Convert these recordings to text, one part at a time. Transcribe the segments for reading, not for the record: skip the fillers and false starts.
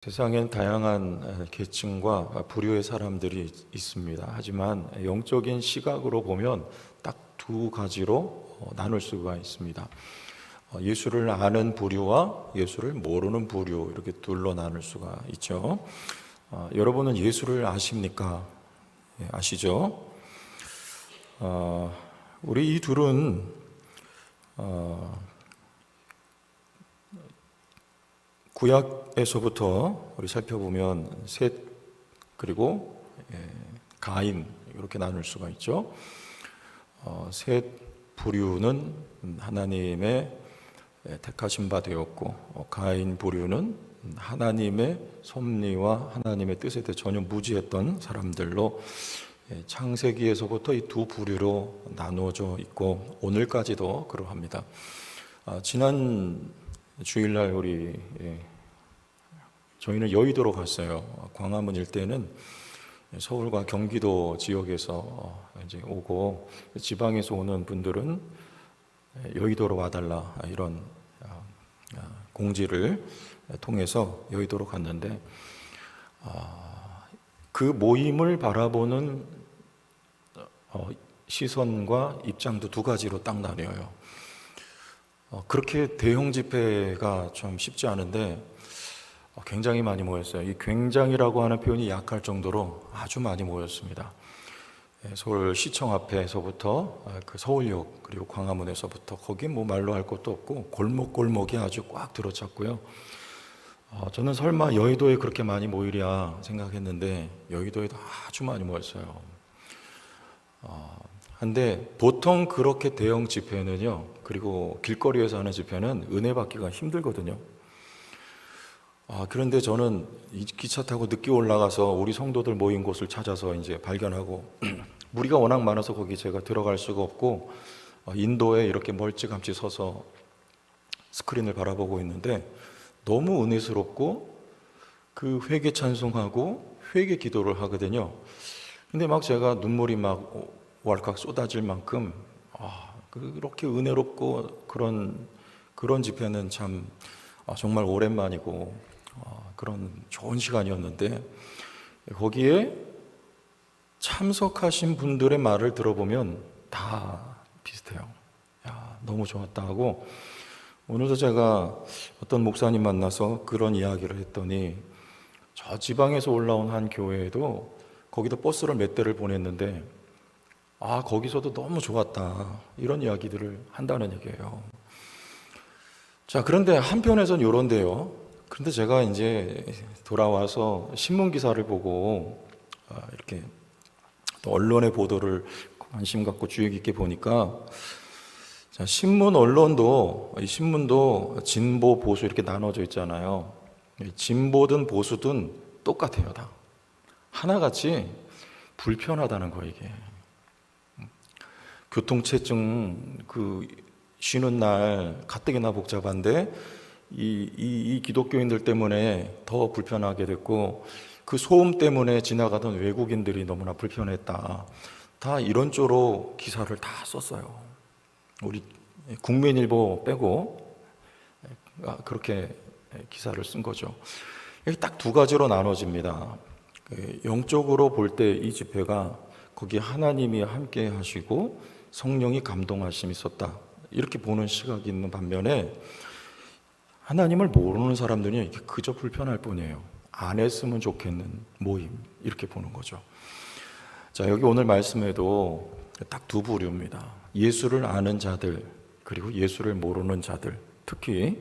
세상엔 다양한 계층과 부류의 사람들이 있습니다. 하지만 영적인 시각으로 보면 딱 두 가지로 나눌 수가 있습니다. 예수를 아는 부류와 예수를 모르는 부류, 이렇게 둘로 나눌 수가 있죠. 여러분은 예수를 아십니까? 아시죠? 우리 이 둘은 구약에서부터 우리 살펴보면 셋 그리고 가인 이렇게 나눌 수가 있죠. 셋 부류는 하나님의 택하신 바 되었고, 가인 부류는 하나님의 섭리와 하나님의 뜻에 대해 전혀 무지했던 사람들로 창세기에서부터 이 두 부류로 나누어져 있고 오늘까지도 그러합니다. 지난 주일날 저희는 여의도로 갔어요. 광화문 일대는 서울과 경기도 지역에서 이제 오고, 지방에서 오는 분들은 여의도로 와달라, 이런 공지를 통해서 여의도로 갔는데, 그 모임을 바라보는 시선과 입장도 두 가지로 딱 나뉘어요. 그렇게 대형 집회가 좀 쉽지 않은데 굉장히 많이 모였어요. 이 굉장이라고 하는 표현이 약할 정도로 아주 많이 모였습니다. 서울시청 앞에서부터 그 서울역, 그리고 광화문에서부터 거기 뭐 말로 할 것도 없고 골목골목이 아주 꽉 들어찼고요. 저는 설마 여의도에 그렇게 많이 모이랴 생각했는데 여의도에도 아주 많이 모였어요. 근데 보통 그렇게 대형 집회는요, 그리고 길거리에서 하는 집회는 은혜 받기가 힘들거든요. 그런데 저는 이 기차 타고 늦게 올라가서 우리 성도들 모인 곳을 찾아서 이제 발견하고, 무리가 워낙 많아서 거기 제가 들어갈 수가 없고, 인도에 이렇게 멀찌감치 서서 스크린을 바라보고 있는데 너무 은혜스럽고, 그 회개 찬송하고 회개 기도를 하거든요. 근데 막 제가 눈물이 막 왈칵 쏟아질 만큼 그렇게 은혜롭고 그런 집회는 참 정말 오랜만이고 그런 좋은 시간이었는데, 거기에 참석하신 분들의 말을 들어보면 다 비슷해요. 너무 좋았다 하고, 오늘도 제가 어떤 목사님 만나서 그런 이야기를 했더니, 저 지방에서 올라온 한 교회에도 거기도 버스를 몇 대를 보냈는데 거기서도 너무 좋았다, 이런 이야기들을 한다는 얘기예요. 자, 그런데 한편에선 이런데요. 그런데 제가 이제 돌아와서 신문 기사를 보고 이렇게 또 언론의 보도를 관심 갖고 주의 깊게 보니까, 자, 이 신문도 진보 보수 이렇게 나눠져 있잖아요. 진보든 보수든 똑같아요. 다 하나같이 불편하다는 거. 이게 교통체증 쉬는 날 가뜩이나 복잡한데 이 기독교인들 때문에 더 불편하게 됐고, 그 소음 때문에 지나가던 외국인들이 너무나 불편했다, 다 이런 쪽으로 기사를 다 썼어요. 우리 국민일보 빼고 그렇게 기사를 쓴 거죠. 딱 두 가지로 나눠집니다. 영적으로 볼 때 이 집회가 거기 하나님이 함께 하시고 성령이 감동하심이 있었다, 이렇게 보는 시각이 있는 반면에, 하나님을 모르는 사람들이 이게 그저 불편할 뿐이에요. 안 했으면 좋겠는 모임, 이렇게 보는 거죠. 자, 여기 오늘 말씀에도 딱 두 부류입니다. 예수를 아는 자들, 그리고 예수를 모르는 자들. 특히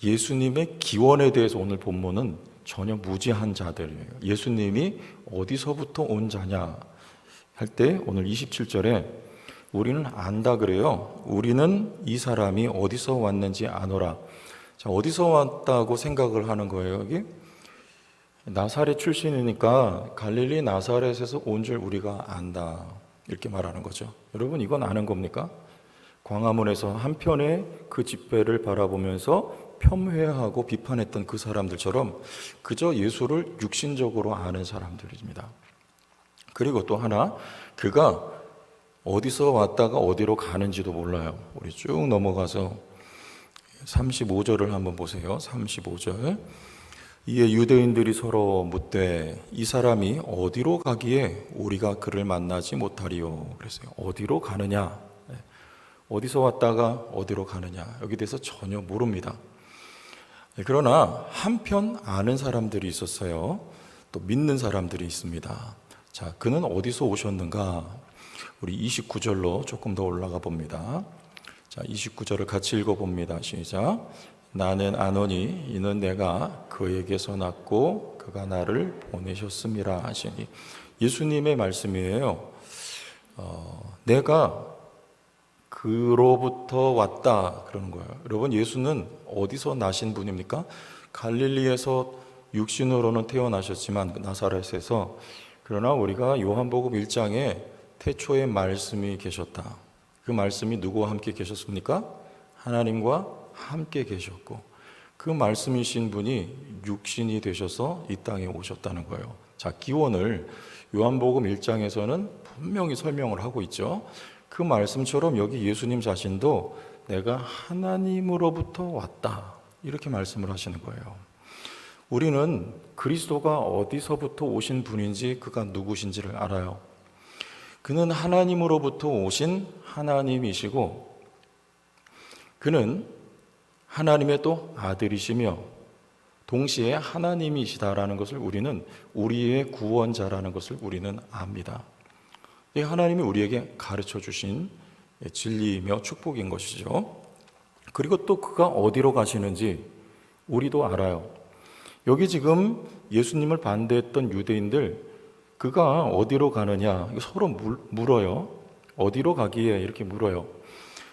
예수님의 기원에 대해서 오늘 본문은 전혀 무지한 자들이에요. 예수님이 어디서부터 온 자냐 할 때 오늘 27절에 우리는 안다 그래요. 우리는 이 사람이 어디서 왔는지 아노라. 자, 어디서 왔다고 생각을 하는 거예요. 여기 나사렛 출신이니까 갈릴리 나사렛에서 온 줄 우리가 안다, 이렇게 말하는 거죠. 여러분, 이건 아는 겁니까? 광화문에서 한편의 그 집회를 바라보면서 폄훼하고 비판했던 그 사람들처럼 그저 예수를 육신적으로 아는 사람들입니다. 그리고 또 하나, 그가 어디서 왔다가 어디로 가는지도 몰라요. 우리 쭉 넘어가서 35절을 한번 보세요. 35절. 이에 유대인들이 서로 묻되 이 사람이 어디로 가기에 우리가 그를 만나지 못하리요. 그랬어요. 어디로 가느냐? 어디서 왔다가 어디로 가느냐? 여기 대해서 전혀 모릅니다. 그러나 한편 아는 사람들이 있었어요. 또 믿는 사람들이 있습니다. 자, 그는 어디서 오셨는가? 우리 29절로 조금 더 올라가 봅니다. 자, 29절을 같이 읽어봅니다. 시작. 나는 아노니 이는 내가 그에게서 났고 그가 나를 보내셨음이라 하시니. 예수님의 말씀이에요. 내가 그로부터 왔다 그러는 거예요. 여러분, 예수는 어디서 나신 분입니까? 갈릴리에서 육신으로는 태어나셨지만 나사렛에서. 그러나 우리가 요한복음 1장에 태초에 말씀이 계셨다. 그 말씀이 누구와 함께 계셨습니까? 하나님과 함께 계셨고 그 말씀이신 분이 육신이 되셔서 이 땅에 오셨다는 거예요. 자, 기원을 요한복음 1장에서는 분명히 설명을 하고 있죠. 그 말씀처럼 여기 예수님 자신도 내가 하나님으로부터 왔다 이렇게 말씀을 하시는 거예요. 우리는 그리스도가 어디서부터 오신 분인지 그가 누구신지를 알아요. 그는 하나님으로부터 오신 하나님이시고 그는 하나님의 또 아들이시며 동시에 하나님이시다라는 것을 우리는 우리의 구원자라는 것을 우리는 압니다. 이 하나님이 우리에게 가르쳐 주신 진리이며 축복인 것이죠. 그리고 또 그가 어디로 가시는지 우리도 알아요. 여기 지금 예수님을 반대했던 유대인들 그가 어디로 가느냐 서로 물어요. 어디로 가기에 이렇게 물어요.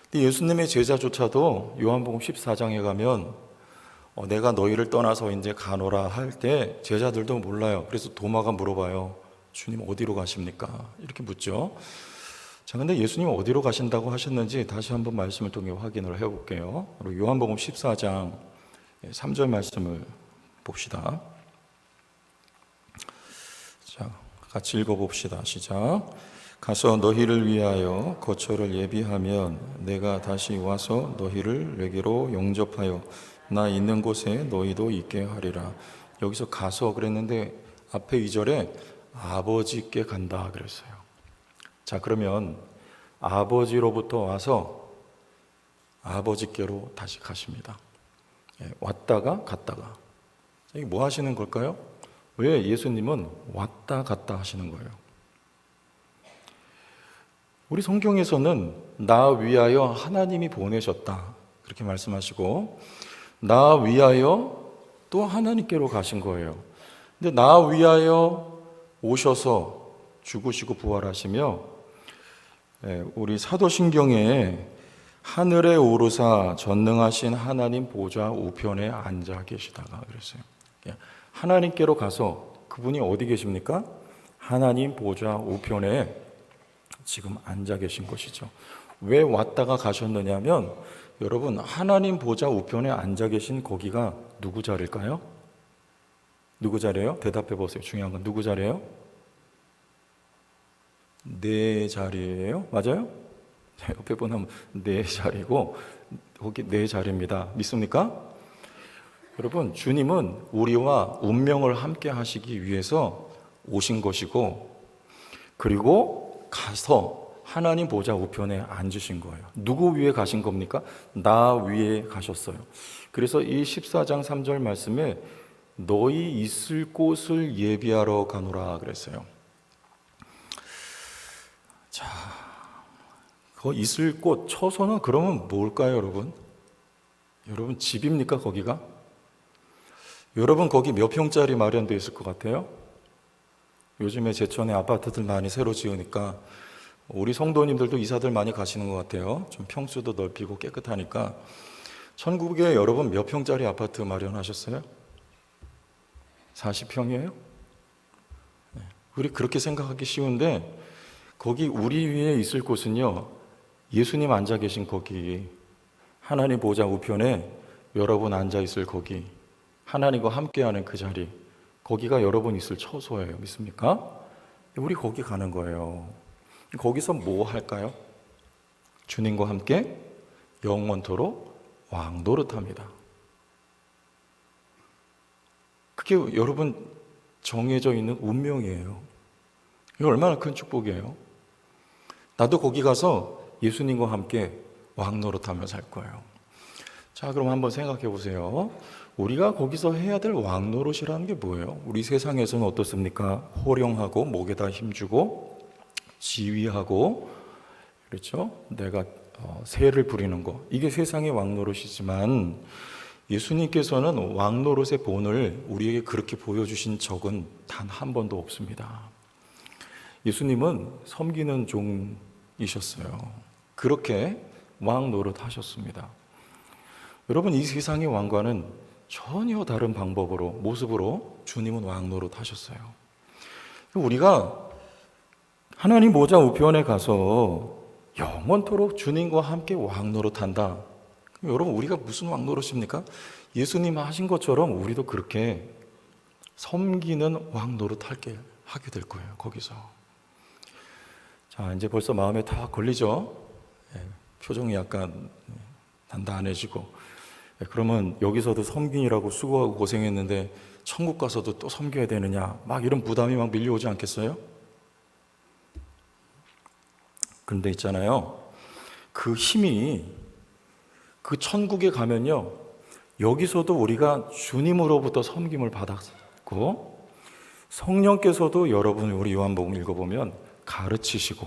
근데 예수님의 제자조차도 요한복음 14장에 가면 내가 너희를 떠나서 이제 가노라 할 때 제자들도 몰라요. 그래서 도마가 물어봐요. 주님 어디로 가십니까? 이렇게 묻죠. 자, 근데 예수님 어디로 가신다고 하셨는지 다시 한번 말씀을 통해 확인을 해볼게요. 요한복음 14장 3절 말씀을 봅시다. 자, 같이 읽어봅시다. 시작. 가서 너희를 위하여 거처를 예비하면 내가 다시 와서 너희를 내게로 영접하여 나 있는 곳에 너희도 있게 하리라. 여기서 가서 그랬는데 앞에 2절에 아버지께 간다 그랬어요. 자, 그러면 아버지로부터 와서 아버지께로 다시 가십니다. 왔다가 갔다가. 이게 뭐 하시는 걸까요? 왜 예수님은 왔다 갔다 하시는 거예요? 우리 성경에서는 나 위하여 하나님이 보내셨다 그렇게 말씀하시고 나 위하여 또 하나님께로 가신 거예요. 근데 나 위하여 오셔서 죽으시고 부활하시며 우리 사도신경에 하늘에 오르사 전능하신 하나님 보좌 우편에 앉아 계시다가 그랬어요. 하나님께로 가서 그분이 어디 계십니까? 하나님 보좌 우편에 지금 앉아 계신 것이죠. 왜 왔다가 가셨느냐면 여러분 하나님 보좌 우편에 앉아 계신 거기가 누구 자리일까요? 누구 자리예요? 대답해 보세요. 중요한 건 누구 자리예요? 내 자리예요? 맞아요? 옆에 보면 내 자리고 거기 내 자리입니다. 믿습니까? 여러분 주님은 우리와 운명을 함께 하시기 위해서 오신 것이고 그리고 가서 하나님 보좌 우편에 앉으신 거예요. 누구 위에 가신 겁니까? 나 위에 가셨어요. 그래서 이 14장 3절 말씀에 너희 있을 곳을 예비하러 가노라 그랬어요. 자, 그 있을 곳 처소는 그러면 뭘까요, 여러분? 여러분 집입니까, 거기가? 여러분 거기 몇 평짜리 마련되어 있을 것 같아요? 요즘에 제천에 아파트들 많이 새로 지으니까 우리 성도님들도 이사들 많이 가시는 것 같아요. 좀 평수도 넓히고 깨끗하니까. 천국에 여러분 몇 평짜리 아파트 마련하셨어요? 40평이에요? 우리 그렇게 생각하기 쉬운데 거기 우리 위에 있을 곳은요 예수님 앉아 계신 거기 하나님 보좌 우편에 여러분 앉아 있을 거기 하나님과 함께하는 그 자리 거기가 여러분 있을 처소예요. 믿습니까? 우리 거기 가는 거예요. 거기서 뭐 할까요? 주님과 함께 영원토록 왕노릇합니다. 그게 여러분 정해져 있는 운명이에요. 이게 얼마나 큰 축복이에요. 나도 거기 가서 예수님과 함께 왕노릇하며 살 거예요. 자, 그럼 한번 생각해 보세요. 우리가 거기서 해야 될 왕노릇이라는 게 뭐예요? 우리 세상에서는 어떻습니까? 호령하고 목에다 힘주고 지휘하고, 그렇죠? 내가 세를 부리는 거, 이게 세상의 왕노릇이지만 예수님께서는 왕노릇의 본을 우리에게 그렇게 보여주신 적은 단 한 번도 없습니다. 예수님은 섬기는 종이셨어요. 그렇게 왕노릇 하셨습니다. 여러분, 이 세상의 왕과는 전혀 다른 방법으로, 모습으로 주님은 왕노릇 하셨어요. 우리가 하나님 보좌 우편에 가서 영원토록 주님과 함께 왕노릇 한다. 여러분, 우리가 무슨 왕노릇입니까? 예수님 하신 것처럼 우리도 그렇게 섬기는 왕노릇 하게 될 거예요, 거기서. 자, 이제 벌써 마음에 다 걸리죠? 표정이 약간 단단해지고. 그러면 여기서도 섬기느라고 수고하고 고생했는데 천국 가서도 또 섬겨야 되느냐, 막 이런 부담이 막 밀려오지 않겠어요? 그런데 있잖아요, 그 힘이 그 천국에 가면요, 여기서도 우리가 주님으로부터 섬김을 받았고, 성령께서도 여러분을, 우리 요한복음 읽어보면 가르치시고,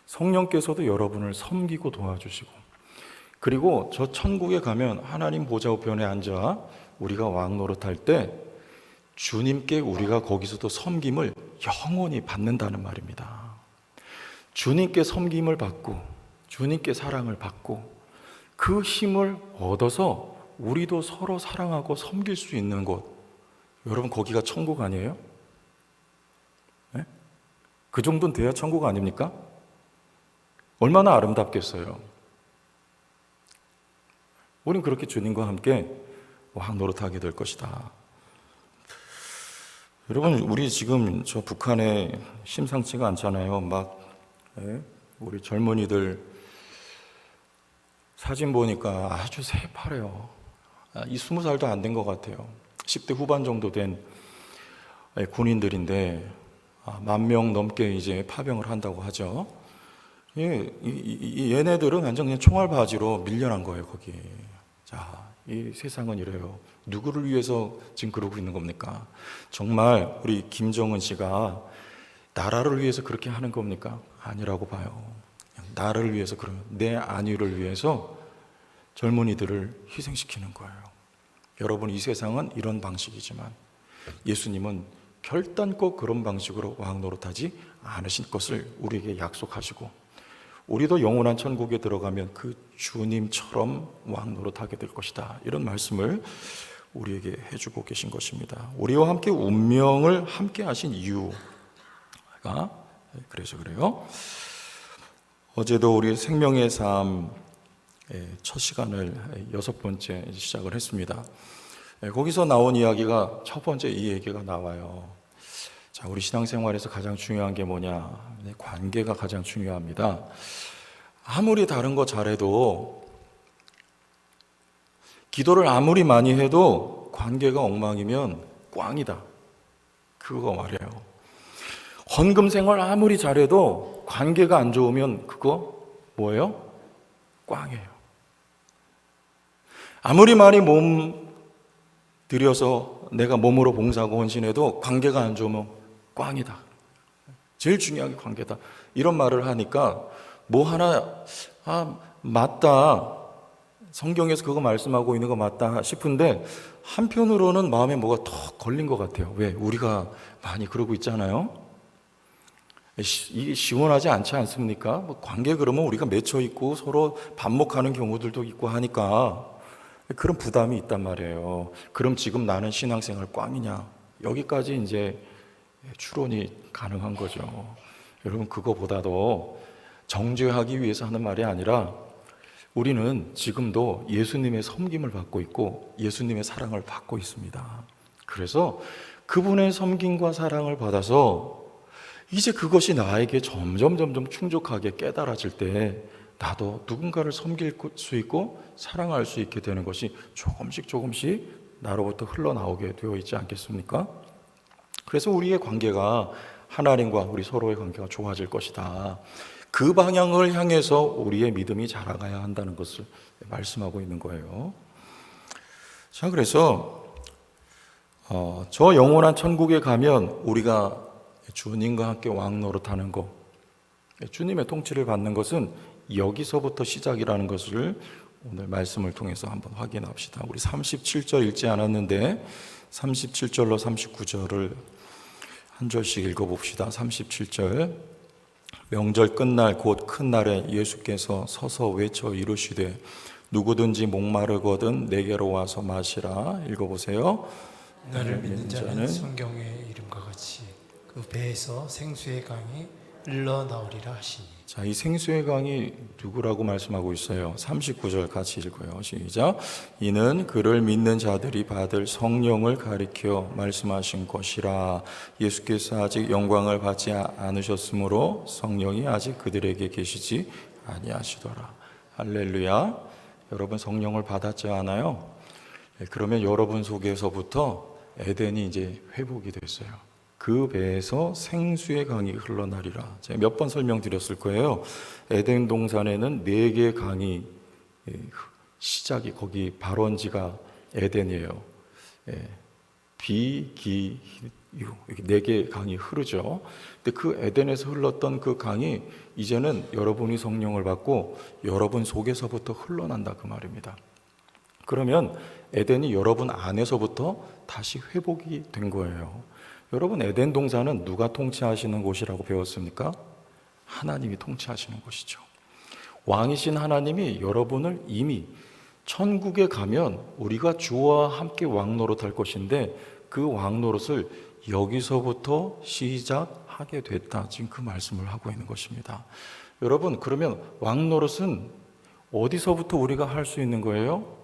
성령께서도 여러분을 섬기고 도와주시고, 그리고 저 천국에 가면 하나님 보좌 우편에 앉아 우리가 왕노릇할 때 주님께 우리가 거기서도 섬김을 영원히 받는다는 말입니다. 주님께 섬김을 받고 주님께 사랑을 받고 그 힘을 얻어서 우리도 서로 사랑하고 섬길 수 있는 곳, 여러분 거기가 천국 아니에요? 네? 그 정도는 돼야 천국 아닙니까? 얼마나 아름답겠어요. 우린 그렇게 주님과 함께 왕노릇하게 될 것이다. 여러분, 우리 지금 저 북한에 심상치가 않잖아요. 막 우리 젊은이들 사진 보니까 아주 새파래요. 이 20살도 안 된 것 같아요. 10대 후반 정도 된 군인들인데 10,000명 넘게 이제 파병을 한다고 하죠. 얘네들은 완전 그냥 총알바지로 밀려난 거예요, 거기. 자, 이 세상은 이래요. 누구를 위해서 지금 그러고 있는 겁니까? 정말 우리 김정은 씨가 나라를 위해서 그렇게 하는 겁니까? 아니라고 봐요. 나를 위해서, 내 안위를 위해서 젊은이들을 희생시키는 거예요. 여러분, 이 세상은 이런 방식이지만 예수님은 결단코 그런 방식으로 왕노릇하지 않으신 것을 우리에게 약속하시고, 우리도 영원한 천국에 들어가면 그 주님처럼 왕노릇하게 될 것이다, 이런 말씀을 우리에게 해주고 계신 것입니다. 우리와 함께 운명을 함께 하신 이유가 그래서 그래요. 어제도 우리 생명의 삶 첫 시간을 6번째 시작을 했습니다. 거기서 나온 이야기가 첫 번째 이 얘기가 나와요. 자, 우리 신앙생활에서 가장 중요한 게 뭐냐? 관계가 가장 중요합니다. 아무리 다른 거 잘해도, 기도를 아무리 많이 해도 관계가 엉망이면 꽝이다, 그거 말이에요. 헌금 생활 아무리 잘해도 관계가 안 좋으면 그거 뭐예요? 꽝이에요. 아무리 많이 몸 들여서 내가 몸으로 봉사하고 헌신해도 관계가 안 좋으면 꽝이다. 제일 중요한 게 관계다. 이런 말을 하니까 뭐 하나 맞다, 성경에서 그거 말씀하고 있는 거 맞다 싶은데, 한편으로는 마음에 뭐가 턱 걸린 것 같아요. 왜? 우리가 많이 그러고 있잖아요. 이게 시원하지 않지 않습니까? 뭐 관계 그러면 우리가 맺혀 있고 서로 반목하는 경우들도 있고 하니까 그런 부담이 있단 말이에요. 그럼 지금 나는 신앙생활 꽝이냐? 여기까지 이제 추론이 가능한 거죠. 여러분, 그거보다도 정죄하기 위해서 하는 말이 아니라 우리는 지금도 예수님의 섬김을 받고 있고 예수님의 사랑을 받고 있습니다. 그래서 그분의 섬김과 사랑을 받아서 이제 그것이 나에게 점점 충족하게 깨달아질 때 나도 누군가를 섬길 수 있고 사랑할 수 있게 되는 것이 조금씩 나로부터 흘러나오게 되어 있지 않겠습니까? 그래서 우리의 관계가 하나님과 우리 서로의 관계가 좋아질 것이다. 그 방향을 향해서 우리의 믿음이 자라가야 한다는 것을 말씀하고 있는 거예요. 자, 그래서 저 영원한 천국에 가면 우리가 주님과 함께 왕노릇하는 것, 주님의 통치를 받는 것은 여기서부터 시작이라는 것을 오늘 말씀을 통해서 한번 확인합시다. 우리 37절 읽지 않았는데 37절로 39절을 한 절씩 읽어봅시다. 37절, 명절 끝날 곧 큰 날에 예수께서 서서 외쳐 이르시되 누구든지 목마르거든 내게로 와서 마시라. 읽어보세요. 나를 믿는 자는 성경의 이름과 같이 그 배에서 생수의 강이 흘러나오리라 하시니. 자, 이 생수의 강이 누구라고 말씀하고 있어요? 39절 같이 읽어요. 시작. 이는 그를 믿는 자들이 받을 성령을 가리켜 말씀하신 것이라. 예수께서 아직 영광을 받지 않으셨으므로 성령이 아직 그들에게 계시지 아니하시더라. 할렐루야. 여러분 성령을 받았지 않아요? 그러면 여러분 속에서부터 에덴이 이제 회복이 됐어요. 그 배에서 생수의 강이 흘러나리라. 제가 몇 번 설명드렸을 거예요. 에덴 동산에는 4개의 강이 시작이 거기 발원지가 에덴이에요. 비, 기, 유 이렇게 4개의 강이 흐르죠. 근데 그 에덴에서 흘렀던 그 강이 이제는 여러분이 성령을 받고 여러분 속에서부터 흘러난다 그 말입니다. 그러면 에덴이 여러분 안에서부터 다시 회복이 된 거예요. 여러분 에덴 동산은 누가 통치하시는 곳이라고 배웠습니까? 하나님이 통치하시는 곳이죠. 왕이신 하나님이 여러분을 이미 천국에 가면 우리가 주와 함께 왕노릇할 것인데 그 왕노릇을 여기서부터 시작하게 됐다. 지금 그 말씀을 하고 있는 것입니다. 여러분 그러면 왕노릇은 어디서부터 우리가 할 수 있는 거예요?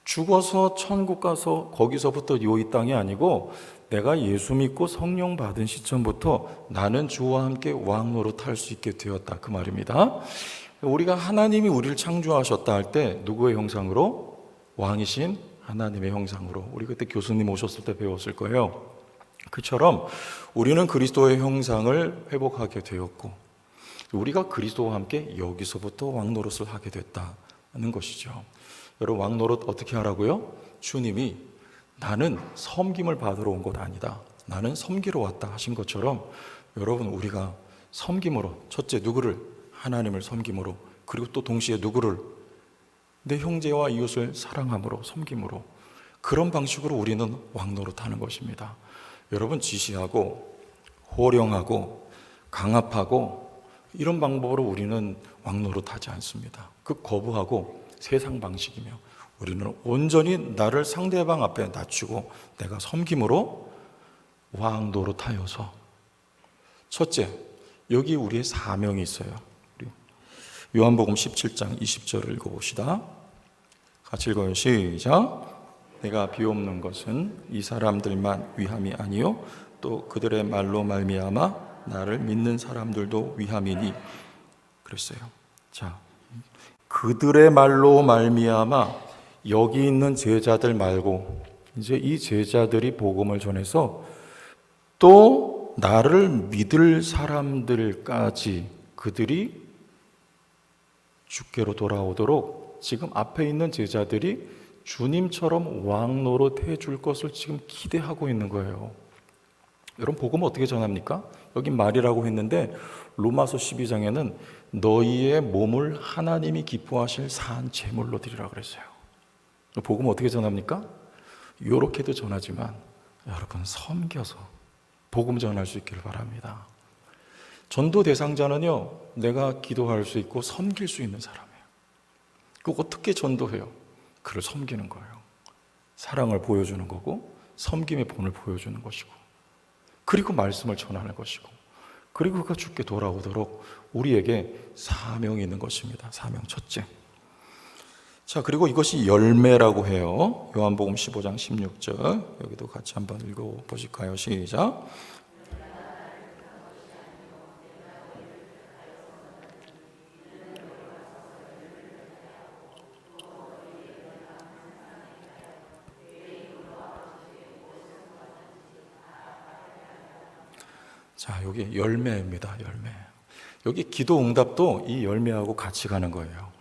죽어서 천국 가서 거기서부터 이 땅이 아니고 내가 예수 믿고 성령 받은 시점부터 나는 주와 함께 왕노릇할 수 있게 되었다 그 말입니다. 우리가 하나님이 우리를 창조하셨다 할 때 누구의 형상으로? 왕이신 하나님의 형상으로. 우리 그때 교수님 오셨을 때 배웠을 거예요. 그처럼 우리는 그리스도의 형상을 회복하게 되었고 우리가 그리스도와 함께 여기서부터 왕노릇을 하게 됐다는 것이죠. 여러분 왕노릇 어떻게 하라고요? 주님이 나는 섬김을 받으러 온 것 아니다. 나는 섬기러 왔다 하신 것처럼 여러분 우리가 섬김으로 첫째 누구를? 하나님을 섬김으로 그리고 또 동시에 누구를? 내 형제와 이웃을 사랑함으로 섬김으로 그런 방식으로 우리는 왕노릇하는 것입니다. 여러분 지시하고 호령하고 강압하고 이런 방법으로 우리는 왕노릇하지 않습니다. 그 거부하고 세상 방식이며 우리는 온전히 나를 상대방 앞에 낮추고 내가 섬김으로 왕노릇하여서 첫째, 여기 우리의 사명이 있어요. 우리 요한복음 17장 20절을 읽어봅시다. 같이 읽어요. 시작. 내가 비옵는 것은 이 사람들만 위함이 아니요 또 그들의 말로 말미암아 나를 믿는 사람들도 위함이니 그랬어요. 자, 그들의 말로 말미암아 여기 있는 제자들 말고 이제 이 제자들이 복음을 전해서 또 나를 믿을 사람들까지 그들이 주께로 돌아오도록 지금 앞에 있는 제자들이 주님처럼 왕노릇 해줄 것을 지금 기대하고 있는 거예요. 여러분 복음을 어떻게 전합니까? 여기 말이라고 했는데 로마서 12장에는 너희의 몸을 하나님이 기뻐하실 산 제물로 드리라 그랬어요. 복음을 어떻게 전합니까? 이렇게도 전하지만 여러분 섬겨서 복음 전할 수 있기를 바랍니다. 전도 대상자는요 내가 기도할 수 있고 섬길 수 있는 사람이에요. 그거 어떻게 전도해요? 그를 섬기는 거예요. 사랑을 보여주는 거고 섬김의 본을 보여주는 것이고 그리고 말씀을 전하는 것이고 그리고 그가 주께 돌아오도록 우리에게 사명이 있는 것입니다. 사명 첫째. 자, 그리고 이것이 열매라고 해요. 요한복음 15장 16절 여기도 같이 한번 읽어보실까요? 시작. 자, 여기 열매입니다. 열매. 여기 기도 응답도 이 열매하고 같이 가는 거예요.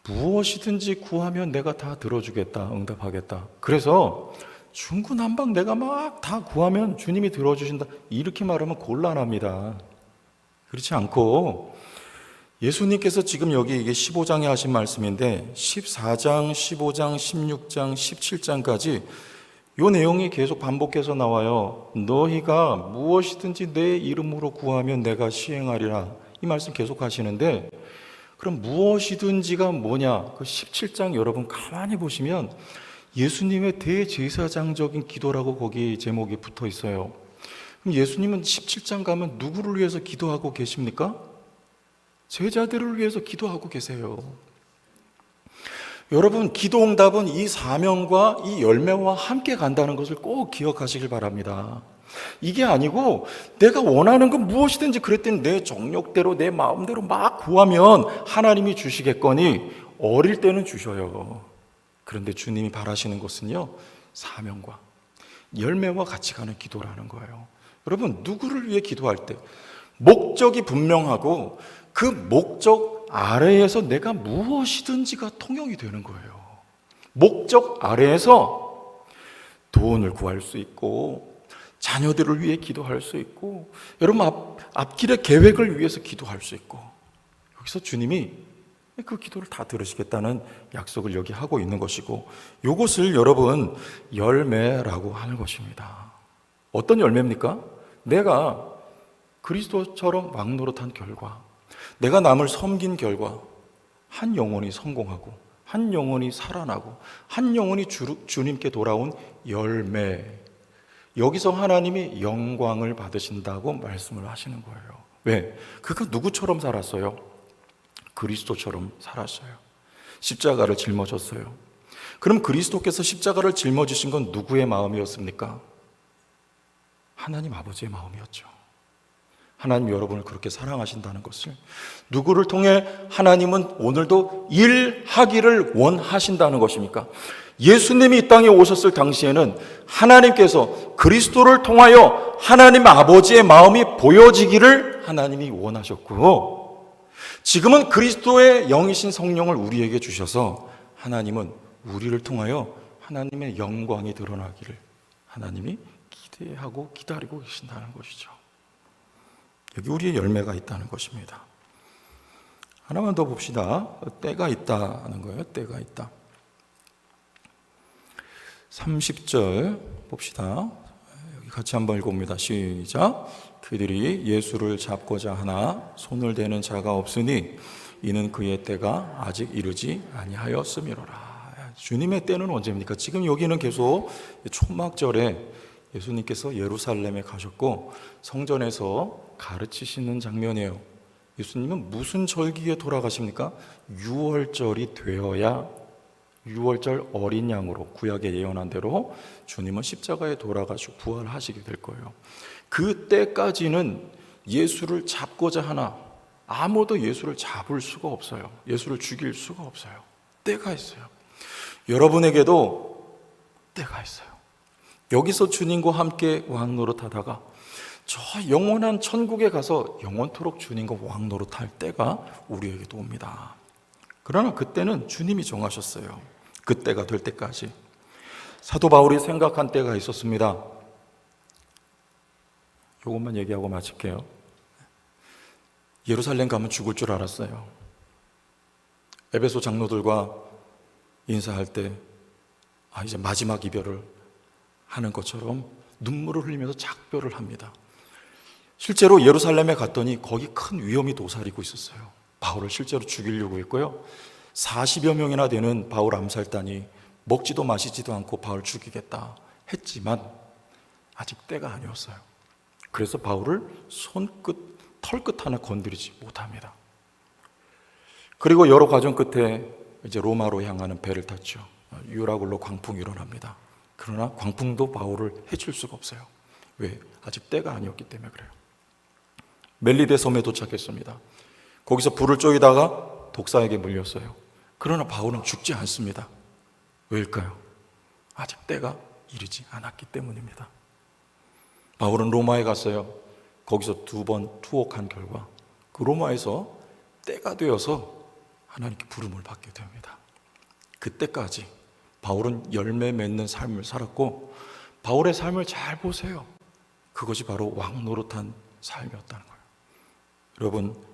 무엇이든지 구하면 내가 다 들어주겠다, 응답하겠다. 그래서 중구난방 내가 막 다 구하면 주님이 들어주신다, 이렇게 말하면 곤란합니다. 그렇지 않고 예수님께서 지금 여기 이게 15장에 하신 말씀인데 14장, 15장, 16장, 17장까지 이 내용이 계속 반복해서 나와요. 너희가 무엇이든지 내 이름으로 구하면 내가 시행하리라, 이 말씀 계속 하시는데, 그럼 무엇이든지가 뭐냐? 그 17장 여러분 가만히 보시면 예수님의 대제사장적인 기도라고 거기 제목이 붙어 있어요. 그럼 예수님은 17장 가면 누구를 위해서 기도하고 계십니까? 제자들을 위해서 기도하고 계세요. 여러분, 기도 응답은 이 사명과 이 열매와 함께 간다는 것을 꼭 기억하시길 바랍니다. 이게 아니고 내가 원하는 건 무엇이든지 그랬더니 내 정욕대로 내 마음대로 막 구하면 하나님이 주시겠거니, 어릴 때는 주셔요. 그런데 주님이 바라시는 것은요, 사명과 열매와 같이 가는 기도라는 거예요. 여러분, 누구를 위해 기도할 때 목적이 분명하고 그 목적 아래에서 내가 무엇이든지가 통용이 되는 거예요. 목적 아래에서 돈을 구할 수 있고, 자녀들을 위해 기도할 수 있고, 여러분 앞길의 계획을 위해서 기도할 수 있고, 여기서 주님이 그 기도를 다 들으시겠다는 약속을 여기 하고 있는 것이고, 이것을 여러분 열매라고 하는 것입니다. 어떤 열매입니까? 내가 그리스도처럼 왕노릇한 결과, 내가 남을 섬긴 결과, 한 영혼이 성공하고 한 영혼이 살아나고 한 영혼이 주님께 돌아온 열매, 여기서 하나님이 영광을 받으신다고 말씀을 하시는 거예요. 왜? 그가 누구처럼 살았어요? 그리스도처럼 살았어요. 십자가를 짊어졌어요. 그럼 그리스도께서 십자가를 짊어지신 건 누구의 마음이었습니까? 하나님 아버지의 마음이었죠. 하나님 여러분을 그렇게 사랑하신다는 것을, 누구를 통해 하나님은 오늘도 일하기를 원하신다는 것입니까? 예수님이 이 땅에 오셨을 당시에는 하나님께서 그리스도를 통하여 하나님 아버지의 마음이 보여지기를 하나님이 원하셨고, 지금은 그리스도의 영이신 성령을 우리에게 주셔서 하나님은 우리를 통하여 하나님의 영광이 드러나기를 하나님이 기대하고 기다리고 계신다는 것이죠. 여기 우리의 열매가 있다는 것입니다. 하나만 더 봅시다. 때가 있다는 거예요. 때가 있다. 30절 봅시다. 여기 같이 한번 읽어봅니다. 시작. 그들이 예수를 잡고자 하나 손을 대는 자가 없으니 이는 그의 때가 아직 이르지 아니하였음이로라. 주님의 때는 언제입니까? 지금 여기는 계속 초막절에 예수님께서 예루살렘에 가셨고 성전에서 가르치시는 장면이에요. 예수님은 무슨 절기에 돌아가십니까? 유월절이 되어야, 유월절 어린 양으로 구약에 예언한 대로 주님은 십자가에 돌아가시고 부활하시게 될 거예요. 그 때까지는 예수를 잡고자 하나 아무도 예수를 잡을 수가 없어요. 예수를 죽일 수가 없어요. 때가 있어요. 여러분에게도 때가 있어요. 여기서 주님과 함께 왕노릇하다가 저 영원한 천국에 가서 영원토록 주님과 왕노릇할 때가 우리에게도 옵니다. 그러나 그때는 주님이 정하셨어요. 그때가 될 때까지. 사도 바울이 생각한 때가 있었습니다. 이것만 얘기하고 마칠게요. 예루살렘 가면 죽을 줄 알았어요. 에베소 장로들과 인사할 때 이제 마지막 이별을 하는 것처럼 눈물을 흘리면서 작별을 합니다. 실제로 예루살렘에 갔더니 거기 큰 위험이 도사리고 있었어요. 바울을 실제로 죽이려고 했고요. 40여 명이나 되는 바울 암살단이 먹지도 마시지도 않고 바울 죽이겠다 했지만 아직 때가 아니었어요. 그래서 바울을 손끝, 털끝 하나 건드리지 못합니다. 그리고 여러 과정 끝에 이제 로마로 향하는 배를 탔죠. 유라굴로 광풍이 일어납니다. 그러나 광풍도 바울을 해칠 수가 없어요. 왜? 아직 때가 아니었기 때문에 그래요. 멜리데 섬에 도착했습니다. 거기서 불을 쪼이다가 독사에게 물렸어요. 그러나 바울은 죽지 않습니다. 왜일까요? 아직 때가 이르지 않았기 때문입니다. 바울은 로마에 갔어요. 거기서 2번 투옥한 결과 그 로마에서 때가 되어서 하나님께 부름을 받게 됩니다. 그때까지 바울은 열매 맺는 삶을 살았고, 바울의 삶을 잘 보세요. 그것이 바로 왕 노릇한 삶이었다는 거예요. 여러분,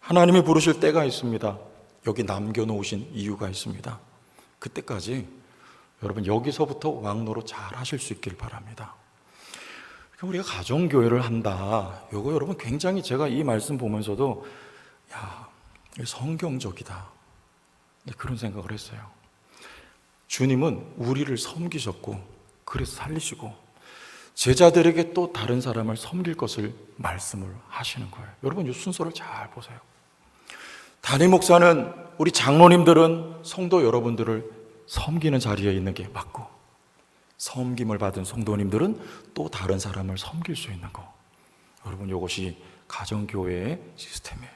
하나님이 부르실 때가 있습니다. 여기 남겨놓으신 이유가 있습니다. 그때까지 여러분 여기서부터 왕 노릇 잘 하실 수 있길 바랍니다. 우리가 가정교회를 한다. 이거 여러분 굉장히 제가 이 말씀 보면서도 성경적이다. 그런 생각을 했어요. 주님은 우리를 섬기셨고 그래서 살리시고 제자들에게 또 다른 사람을 섬길 것을 말씀을 하시는 거예요. 여러분 이 순서를 잘 보세요. 담임 목사는 우리 장로님들은 성도 여러분들을 섬기는 자리에 있는 게 맞고, 섬김을 받은 성도님들은 또 다른 사람을 섬길 수 있는 거. 여러분 이것이 가정교회의 시스템이에요.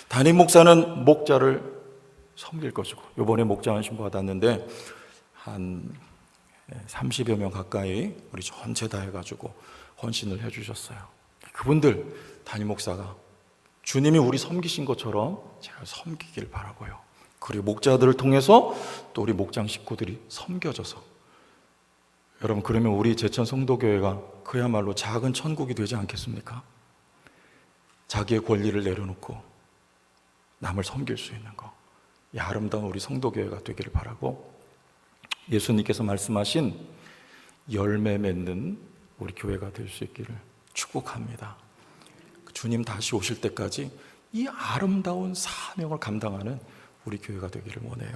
담임 목사는 목자를 섬길 것이고, 이번에 목자 헌신 받았는데 한 30여 명 가까이 우리 전체 다 해가지고 헌신을 해주셨어요. 그분들 담임 목사가 주님이 우리 섬기신 것처럼 제가 섬기길 바라고요. 그리고 목자들을 통해서 또 우리 목장 식구들이 섬겨져서, 여러분 그러면 우리 제천 성도교회가 그야말로 작은 천국이 되지 않겠습니까? 자기의 권리를 내려놓고 남을 섬길 수 있는 거, 이 아름다운 우리 성도교회가 되기를 바라고, 예수님께서 말씀하신 열매 맺는 우리 교회가 될 수 있기를 축복합니다. 주님 다시 오실 때까지 이 아름다운 사명을 감당하는 우리 교회가 되기를 원해요.